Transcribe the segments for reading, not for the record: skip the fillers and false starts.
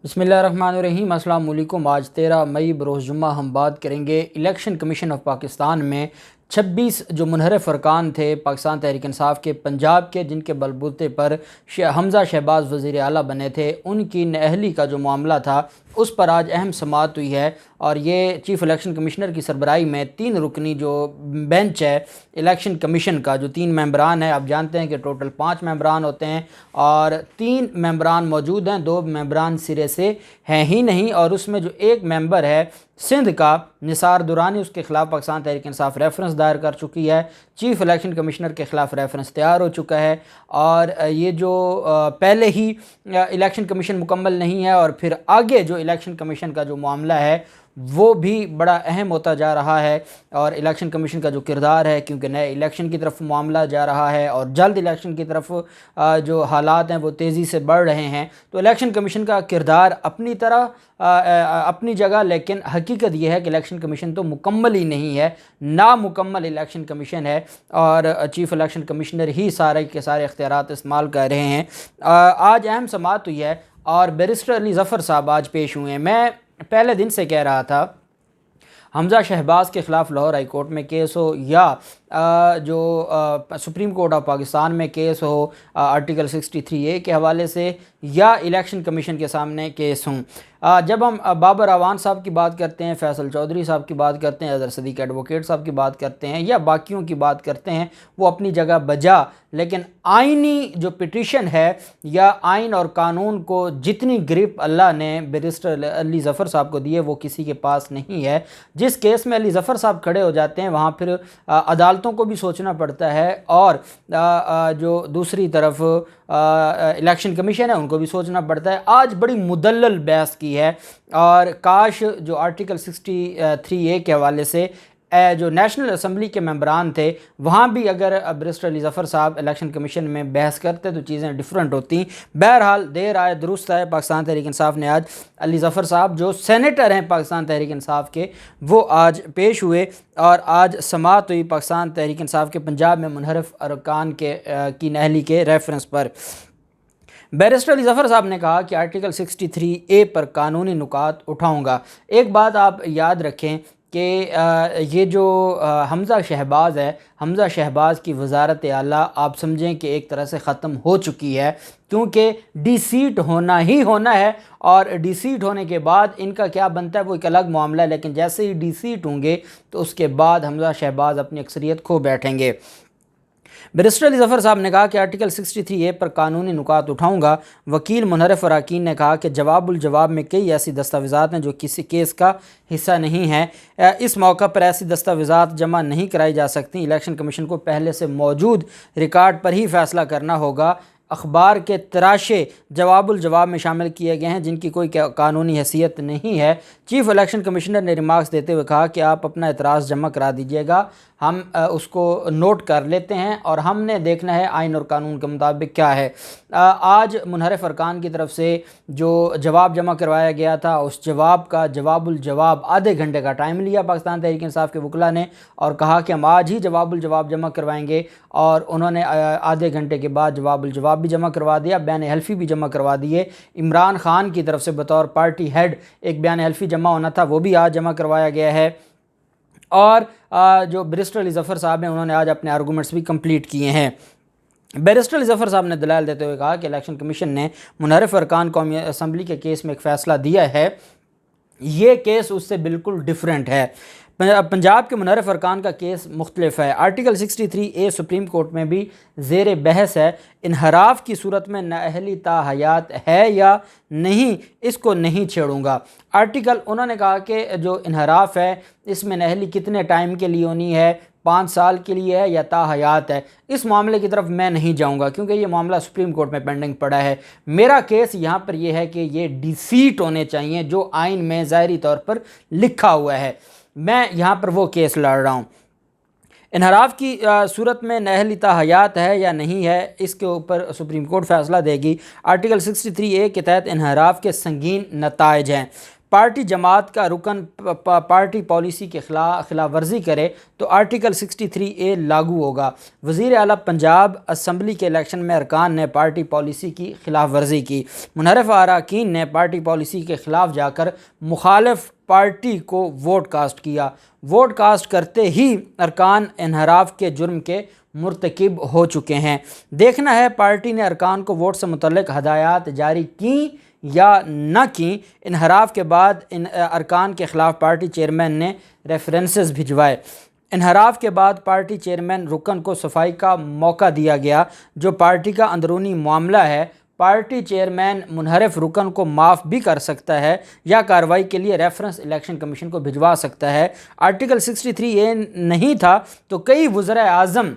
بسم اللہ الرحمن الرحیم۔ السلام علیکم۔ آج 13 مئی بروز جمعہ ہم بات کریں گے الیکشن کمیشن آف پاکستان میں 26 جو منحرف ارکان تھے پاکستان تحریک انصاف کے پنجاب کے، جن کے بلبوتے پر حمزہ شہباز وزیر اعلیٰ بنے تھے، ان کی نااہلی کا جو معاملہ تھا اس پر آج اہم سماعت ہوئی ہے۔ اور یہ چیف الیکشن کمشنر کی سربراہی میں 3 رکنی جو بینچ ہے الیکشن کمیشن کا، جو 3 ممبران ہیں، آپ جانتے ہیں کہ ٹوٹل 5 ممبران ہوتے ہیں اور 3 ممبران موجود ہیں، 2 ممبران سرے سے ہیں ہی نہیں، اور اس میں جو ایک ممبر ہے سندھ کا نثار درانی، اس کے خلاف پاکستان تحریک انصاف ریفرنس دائر کر چکی ہے۔ چیف الیکشن کمشنر کے خلاف ریفرنس تیار ہو چکا ہے، اور یہ جو پہلے ہی الیکشن کمیشن مکمل نہیں ہے، اور پھر آگے جو الیکشن کمیشن کا جو معاملہ ہے وہ بھی بڑا اہم ہوتا جا رہا ہے، اور الیکشن کمیشن کا جو کردار ہے، کیونکہ نئے الیکشن کی طرف معاملہ جا رہا ہے اور جلد الیکشن کی طرف جو حالات ہیں وہ تیزی سے بڑھ رہے ہیں، تو الیکشن کمیشن کا کردار اپنی طرح اپنی جگہ، لیکن حقیقت یہ ہے کہ الیکشن کمیشن تو مکمل ہی نہیں ہے، نامکمل الیکشن کمیشن ہے، اور چیف الیکشن کمشنر ہی سارے کے سارے اختیارات استعمال کر رہے ہیں۔ آج اہم سماعت ہوئی ہے اور بیرسٹر علی ظفر صاحب آج پیش ہوئے ہیں۔ میں پہلے دن سے کہہ رہا تھا حمزہ شہباز کے خلاف لاہور ہائی کورٹ میں کیس ہو یا جو سپریم کورٹ آف پاکستان میں کیس ہو آرٹیکل 63A کے حوالے سے، یا الیکشن کمیشن کے سامنے کیس ہوں، جب ہم بابر اعوان صاحب کی بات کرتے ہیں، فیصل چودھری صاحب کی بات کرتے ہیں، اظہر صدیق ایڈوکیٹ صاحب کی بات کرتے ہیں، یا باقیوں کی بات کرتے ہیں، وہ اپنی جگہ بجا، لیکن آئینی جو پٹیشن ہے یا آئین اور قانون کو جتنی گرپ اللہ نے بیرسٹر علی ظفر صاحب کو دی ہے وہ کسی کے پاس نہیں ہے۔ جس کیس میں علی ظفر صاحب کھڑے ہو جاتے ہیں وہاں پھر عدالتوں کو بھی سوچنا پڑتا ہے، اور جو دوسری طرف الیکشن کمیشن ہے ان کو بھی سوچنا پڑتا ہے۔ آج بڑی مدلل بحث کی ہے، اور کاش جو آرٹیکل 63A کے حوالے سے جو نیشنل اسمبلی کے ممبران تھے وہاں بھی اگر بیرسٹر علی ظفر صاحب الیکشن کمیشن میں بحث کرتے تو چیزیں ڈیفرنٹ ہوتی۔ بہرحال دیر آئے درست آئے، پاکستان تحریک انصاف نے آج علی ظفر صاحب جو سینیٹر ہیں پاکستان تحریک انصاف کے، وہ آج پیش ہوئے، اور آج سماعت ہوئی پاکستان تحریک انصاف کے پنجاب میں منحرف ارکان کی نااہلی کے ریفرنس پر۔ بیرسٹر علی ظفر صاحب نے کہا کہ آرٹیکل 63A پر قانونی نکات اٹھاؤں گا۔ ایک بات آپ یاد رکھیں کہ یہ جو حمزہ شہباز ہے، حمزہ شہباز کی وزارت اعلیٰ آپ سمجھیں کہ ایک طرح سے ختم ہو چکی ہے، کیونکہ ڈی سیٹ ہونا ہی ہونا ہے، اور ڈی سیٹ ہونے کے بعد ان کا کیا بنتا ہے وہ ایک الگ معاملہ ہے، لیکن جیسے ہی ڈی سیٹ ہوں گے تو اس کے بعد حمزہ شہباز اپنی اکثریت کھو بیٹھیں گے۔ بیرسٹر علی ظفر صاحب نے کہا کہ آرٹیکل 63A پر قانونی نکات اٹھاؤں گا۔ وکیل منحرف اراکین نے کہا کہ جواب الجواب میں کئی ایسی دستاویزات ہیں جو کسی کیس کا حصہ نہیں ہیں، اس موقع پر ایسی دستاویزات جمع نہیں کرائی جا سکتی، الیکشن کمیشن کو پہلے سے موجود ریکارڈ پر ہی فیصلہ کرنا ہوگا۔ اخبار کے تراشے جواب الجواب میں شامل کیے گئے ہیں جن کی کوئی قانونی حیثیت نہیں ہے۔ چیف الیکشن کمشنر نے ریمارکس دیتے ہوئے کہا کہ آپ اپنا اعتراض جمع کرا دیجیے گا، ہم اس کو نوٹ کر لیتے ہیں اور ہم نے دیکھنا ہے آئین اور قانون کے مطابق کیا ہے۔ آج منحرف ارکان کی طرف سے جو جواب جمع کروایا گیا تھا، اس جواب کا جواب الجواب آدھے گھنٹے کا ٹائم لیا پاکستان تحریک انصاف کے وکلاء نے، اور کہا کہ ہم آج ہی جواب الجواب جمع کروائیں گے، اور انہوں نے آدھے گھنٹے کے بعد جواب الجواب بھی جمع کروا دیا، بیان حلفی بھی جمع کروا دیے۔ عمران خان کی طرف سے بطور پارٹی ہیڈ ایک بیان حلفی جمع ہونا تھا، وہ بھی آج جمع کروایا گیا ہے، اور جو بیرسٹر علی ظفر صاحب ہیں انہوں نے آج اپنے آرگومنٹس بھی کمپلیٹ کیے ہیں۔ بیرسٹر علی ظفر صاحب نے دلائل دیتے ہوئے کہا کہ الیکشن کمیشن نے منحرف ارکان قومی اسمبلی کے کیس میں ایک فیصلہ دیا ہے، یہ کیس اس سے بالکل ڈیفرنٹ ہے۔ پنجاب کے منحرف ارکان کا کیس مختلف ہے۔ آرٹیکل 63A سپریم کورٹ میں بھی زیر بحث ہے، انحراف کی صورت میں نااہلی تا حیات ہے یا نہیں، اس کو نہیں چھیڑوں گا۔ آرٹیکل انہوں نے کہا کہ جو انحراف ہے اس میں نااہلی کتنے ٹائم کے لیے ہونی ہے، 5 سال کے لیے ہے یا تا حیات ہے، اس معاملے کی طرف میں نہیں جاؤں گا کیونکہ یہ معاملہ سپریم کورٹ میں پینڈنگ پڑا ہے۔ میرا کیس یہاں پر یہ ہے کہ یہ ڈی سیٹ ہونے چاہیے جو آئین میں ظاہری طور پر لکھا ہوا ہے، میں یہاں پر وہ کیس لڑ رہا ہوں۔ انحراف کی صورت میں نااہلی تا حیات ہے یا نہیں ہے، اس کے اوپر سپریم کورٹ فیصلہ دے گی۔ آرٹیکل 63A کے تحت انحراف کے سنگین نتائج ہیں۔ پارٹی جماعت کا رکن پارٹی پالیسی کے خلاف ورزی کرے تو آرٹیکل 63A لاگو ہوگا۔ وزیر اعلیٰ پنجاب اسمبلی کے الیکشن میں ارکان نے پارٹی پالیسی کی خلاف ورزی کی۔ منحرف اراکین نے پارٹی پالیسی کے خلاف جا کر مخالف پارٹی کو ووٹ کاسٹ کیا۔ ووٹ کاسٹ کرتے ہی ارکان انحراف کے جرم کے مرتکب ہو چکے ہیں۔ دیکھنا ہے پارٹی نے ارکان کو ووٹ سے متعلق ہدایات جاری کیں یا نہ کیں۔ انحراف کے بعد ان ارکان کے خلاف پارٹی چیئرمین نے ریفرنسز بھجوائے۔ انحراف کے بعد پارٹی چیئرمین رکن کو صفائی کا موقع دیا گیا، جو پارٹی کا اندرونی معاملہ ہے۔ پارٹی چیئرمین منحرف رکن کو معاف بھی کر سکتا ہے یا کارروائی کے لیے ریفرنس الیکشن کمیشن کو بھجوا سکتا ہے۔ آرٹیکل 63A نہیں تھا تو کئی وزراء اعظم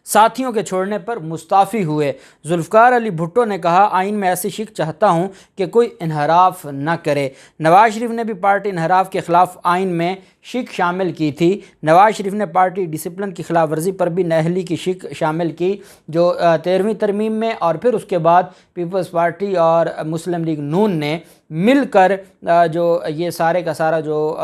ساتھیوں کے چھوڑنے پر مستعفی ہوئے۔ ذوالفقار علی بھٹو نے کہا، آئین میں ایسی شک چاہتا ہوں کہ کوئی انحراف نہ کرے۔ نواز شریف نے بھی پارٹی انحراف کے خلاف آئین میں شک شامل کی تھی۔ نواز شریف نے پارٹی ڈسپلن کی خلاف ورزی پر بھی نااہلی کی شک شامل کی، جو 13ویں ترمیم میں، اور پھر اس کے بعد پیپلز پارٹی اور مسلم لیگ نون نے مل کر جو یہ سارے کا سارا جو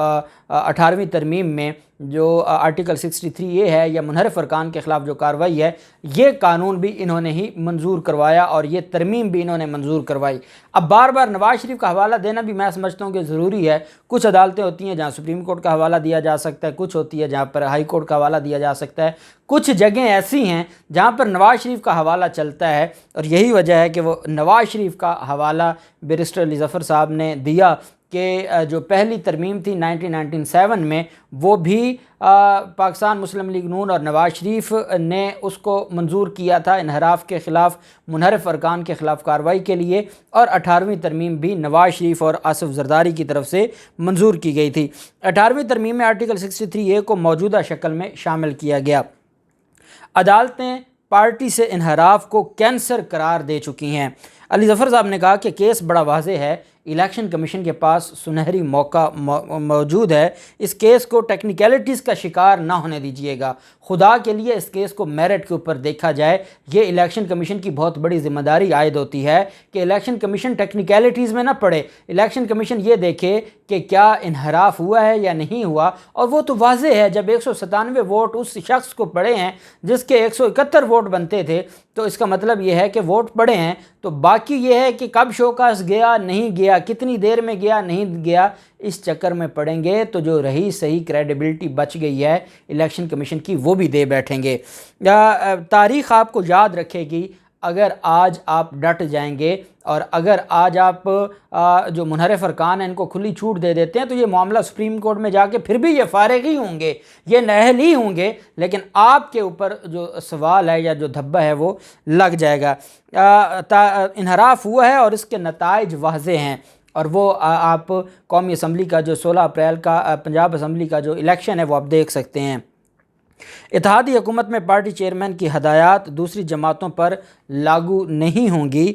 18ویں ترمیم میں جو آرٹیکل 63A ہے یا منحرف ارکان کے خلاف جو کارروائی ہے، یہ قانون بھی انہوں نے ہی منظور کروایا اور یہ ترمیم بھی انہوں نے منظور کروائی۔ اب بار بار نواز شریف کا حوالہ دینا بھی میں سمجھتا ہوں کہ ضروری ہے۔ کچھ عدالتیں ہوتی ہیں جہاں سپریم کورٹ کا حوالہ دیا جا سکتا ہے، کچھ ہوتی ہے جہاں پر ہائی کورٹ کا حوالہ دیا جا سکتا ہے، کچھ جگہیں ایسی ہیں جہاں پر نواز شریف کا حوالہ چلتا ہے، اور یہی وجہ ہے کہ وہ نواز شریف کا حوالہ بیرسٹر علی ظفر صاحب نے دیا کہ جو پہلی ترمیم تھی 1997 میں، وہ بھی پاکستان مسلم لیگ نون اور نواز شریف نے اس کو منظور کیا تھا انحراف کے خلاف، منحرف ارکان کے خلاف کارروائی کے لیے، اور 18ویں ترمیم بھی نواز شریف اور آصف زرداری کی طرف سے منظور کی گئی تھی۔ 18ویں ترمیم میں آرٹیکل 63A کو موجودہ شکل میں شامل کیا گیا۔ عدالتیں پارٹی سے انحراف کو کینسر قرار دے چکی ہیں۔ علی ظفر صاحب نے کہا کہ کیس بڑا واضح ہے، الیکشن کمیشن کے پاس سنہری موقع موجود ہے، اس کیس کو ٹیکنیکلٹیز کا شکار نہ ہونے دیجیے گا۔ خدا کے لیے اس کیس کو میرٹ کے اوپر دیکھا جائے۔ یہ الیکشن کمیشن کی بہت بڑی ذمہ داری عائد ہوتی ہے کہ الیکشن کمیشن ٹیکنیکلٹیز میں نہ پڑے، الیکشن کمیشن یہ دیکھے کہ کیا انحراف ہوا ہے یا نہیں ہوا، اور وہ تو واضح ہے جب 197 ووٹ اس شخص کو پڑے ہیں جس کے 171 ووٹ بنتے تھے، تو اس کا مطلب یہ ہے کہ ووٹ پڑے ہیں۔ تو باقی یہ ہے کہ کب شوکاس گیا نہیں گیا، کتنی دیر میں گیا نہیں گیا، اس چکر میں پڑیں گے تو جو رہی صحیح کریڈیبلٹی بچ گئی ہے الیکشن کمیشن کی، وہ بھی دے بیٹھیں گے۔ تاریخ آپ کو یاد رکھے گی اگر آج آپ ڈٹ جائیں گے، اور اگر آج آپ جو منحرف ارکان ہیں ان کو کھلی چھوٹ دے دیتے ہیں، تو یہ معاملہ سپریم کورٹ میں جا کے پھر بھی یہ فارغ ہی ہوں گے، یہ نااہل ہی ہوں گے، لیکن آپ کے اوپر جو سوال ہے یا جو دھبا ہے وہ لگ جائے گا۔ انحراف ہوا ہے اور اس کے نتائج واضح ہیں، اور وہ آپ قومی اسمبلی کا جو 16 اپریل کا پنجاب اسمبلی کا جو الیکشن ہے وہ آپ دیکھ سکتے ہیں۔ اتحادی حکومت میں پارٹی چیئرمین کی ہدایات دوسری جماعتوں پر لاگو نہیں ہوں گی،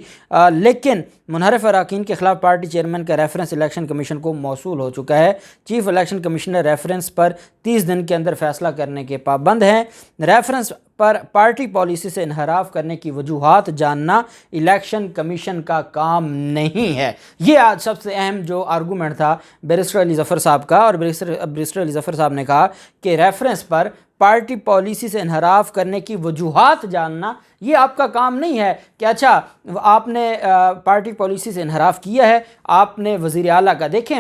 لیکن منحرف اراکین کے خلاف پارٹی چیئرمین کا ریفرنس الیکشن کمیشن کو موصول ہو چکا ہے۔ چیف الیکشن کمشنر ریفرنس پر 30 دن کے اندر فیصلہ کرنے کے پابند ہیں۔ ریفرنس پر پارٹی پالیسی سے انحراف کرنے کی وجوہات جاننا الیکشن کمیشن کا کام نہیں ہے۔ یہ آج سب سے اہم جو آرگومنٹ تھا بیرسٹر علی ظفر صاحب کا، اور بیرسٹر علی ظفر صاحب نے کہا کہ ریفرنس پر پارٹی پالیسی سے انحراف کرنے کی وجوہات جاننا یہ آپ کا کام نہیں ہے کہ اچھا آپ نے پارٹی پالیسی سے انحراف کیا ہے، آپ نے وزیر اعلیٰ کا دیکھیں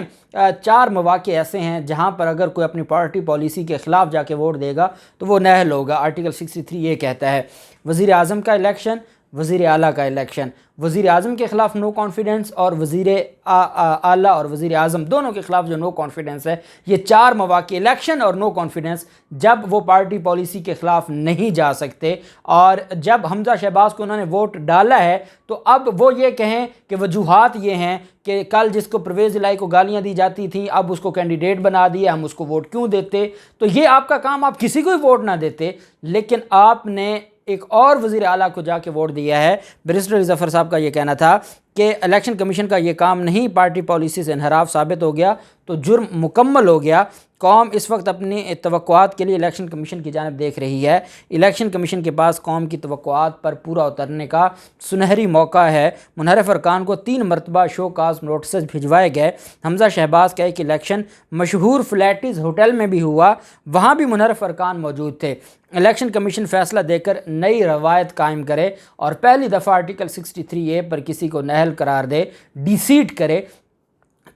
4 مواقع ایسے ہیں جہاں پر اگر کوئی اپنی پارٹی پالیسی کے خلاف جا کے ووٹ دے گا تو وہ نااہل ہوگا۔ آرٹیکل 63 یہ کہتا ہے وزیر اعظم کا الیکشن، وزیر اعلیٰ کا الیکشن، وزیر اعظم کے خلاف نو کانفیڈنس، اور وزیر اعلیٰ اور وزیر اعظم دونوں کے خلاف جو نو کانفیڈنس ہے، یہ 4 مواقع الیکشن اور نو کانفیڈنس جب وہ پارٹی پالیسی کے خلاف نہیں جا سکتے، اور جب حمزہ شہباز کو انہوں نے ووٹ ڈالا ہے تو اب وہ یہ کہیں کہ وجوہات یہ ہیں کہ کل جس کو پرویز الہی کو گالیاں دی جاتی تھیں اب اس کو کینڈیڈیٹ بنا دیا، ہم اس کو ووٹ کیوں دیتے؟ تو یہ آپ کا کام، آپ کسی کو ہی ووٹ نہ دیتے، لیکن آپ نے ایک اور وزیر اعلیٰ کو جا کے ووٹ دیا ہے۔ بیرسٹر علی ظفر صاحب کا یہ کہنا تھا کہ الیکشن کمیشن کا یہ کام نہیں پارٹی پالیسی سے انحراف ثابت ہو گیا تو جرم مکمل ہو گیا۔ قوم اس وقت اپنی توقعات کے لیے الیکشن کمیشن کی جانب دیکھ رہی ہے۔ الیکشن کمیشن کے پاس قوم کی توقعات پر پورا اترنے کا سنہری موقع ہے۔ منحرف ارکان کو 3 مرتبہ شو کاز نوٹسز بھجوائے گئے۔ حمزہ شہباز کا ایک الیکشن مشہور فلیٹیز ہوٹل میں بھی ہوا، وہاں بھی منحرف ارکان موجود تھے۔ الیکشن کمیشن فیصلہ دے کر نئی روایت قائم کرے اور پہلی دفعہ آرٹیکل 63A پر کسی کو نااہل قرار دے، ڈی سیٹ کرے،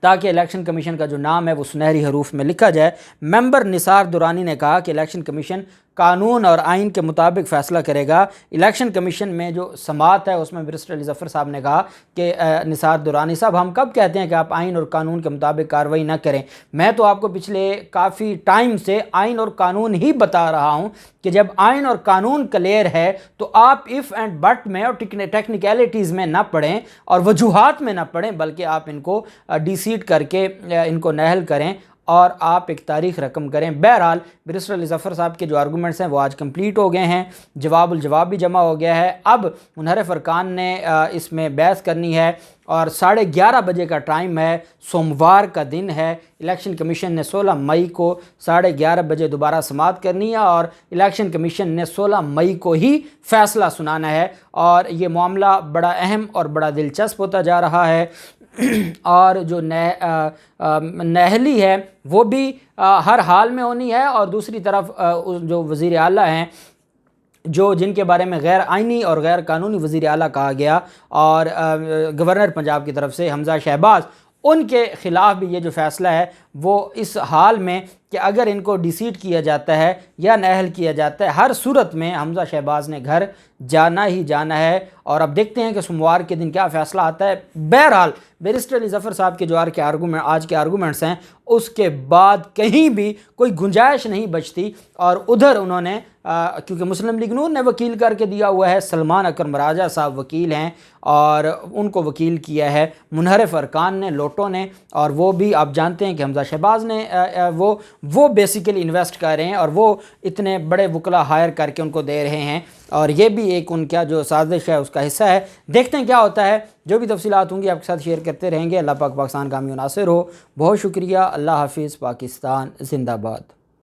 تاکہ الیکشن کمیشن کا جو نام ہے وہ سنہری حروف میں لکھا جائے۔ ممبر نثار درانی نے کہا کہ الیکشن کمیشن قانون اور آئین کے مطابق فیصلہ کرے گا۔ الیکشن کمیشن میں جو سماعت ہے اس میں بیرسٹر علی ظفر صاحب نے کہا کہ نثار درانی صاحب، ہم کب کہتے ہیں کہ آپ آئین اور قانون کے مطابق کارروائی نہ کریں؟ میں تو آپ کو پچھلے کافی ٹائم سے آئین اور قانون ہی بتا رہا ہوں کہ جب آئین اور قانون کلیئر ہے تو آپ اف اینڈ بٹ میں اور ٹیکنیکلٹیز میں نہ پڑھیں اور وجوہات میں نہ پڑھیں، بلکہ آپ ان کو ڈی سیٹ کر کے ان کو نااہل کریں اور آپ ایک تاریخ رقم کریں۔ بہرحال بیرسٹر علی ظفر صاحب کے جو آرگومنٹس ہیں وہ آج کمپلیٹ ہو گئے ہیں، جواب الجواب بھی جمع ہو گیا ہے۔ اب منحرف ارکان نے اس میں بحث کرنی ہے اور 11:30 بجے کا ٹائم ہے، سوموار کا دن ہے۔ الیکشن کمیشن نے 16 مئی کو 11:30 بجے دوبارہ سماعت کرنی ہے اور الیکشن کمیشن نے 16 مئی کو ہی فیصلہ سنانا ہے، اور یہ معاملہ بڑا اہم اور بڑا دلچسپ ہوتا جا رہا ہے۔ اور جو نااہلی ہے وہ بھی ہر حال میں ہونی ہے، اور دوسری طرف جو وزیر اعلیٰ ہیں جن کے بارے میں غیر آئینی اور غیر قانونی وزیر اعلیٰ کہا گیا، اور گورنر پنجاب کی طرف سے حمزہ شہباز، ان کے خلاف بھی یہ جو فیصلہ ہے وہ اس حال میں کہ اگر ان کو ڈی سیٹ کیا جاتا ہے یا نااہل کیا جاتا ہے، ہر صورت میں حمزہ شہباز نے گھر جانا ہی جانا ہے، اور اب دیکھتے ہیں کہ سوموار کے دن کیا فیصلہ آتا ہے۔ بہرحال بیرسٹر علی ظفر صاحب کے جو آج کے آرگومنٹس ہیں اس کے بعد کہیں بھی کوئی گنجائش نہیں بچتی، اور ادھر انہوں نے کیونکہ مسلم لیگ نون نے وکیل کر کے دیا ہوا ہے، سلمان اکرم راجہ صاحب وکیل ہیں اور ان کو وکیل کیا ہے منحرف ارکان نے، لوٹوں نے، اور وہ بھی آپ جانتے ہیں کہ حمزہ شہباز نے وہ بیسیکلی انویسٹ کر رہے ہیں اور وہ اتنے بڑے وکلا ہائر کر کے ان کو دے رہے ہیں، اور یہ بھی ایک ان کا جو سازش ہے اس کا حصہ ہے۔ دیکھتے ہیں کیا ہوتا ہے، جو بھی تفصیلات ہوں گی آپ کے ساتھ شیئر کرتے رہیں گے۔ اللہ پاک پاکستان کامیاب ناصر ہو۔ بہت شکریہ، اللہ حافظ، پاکستان زندہ باد۔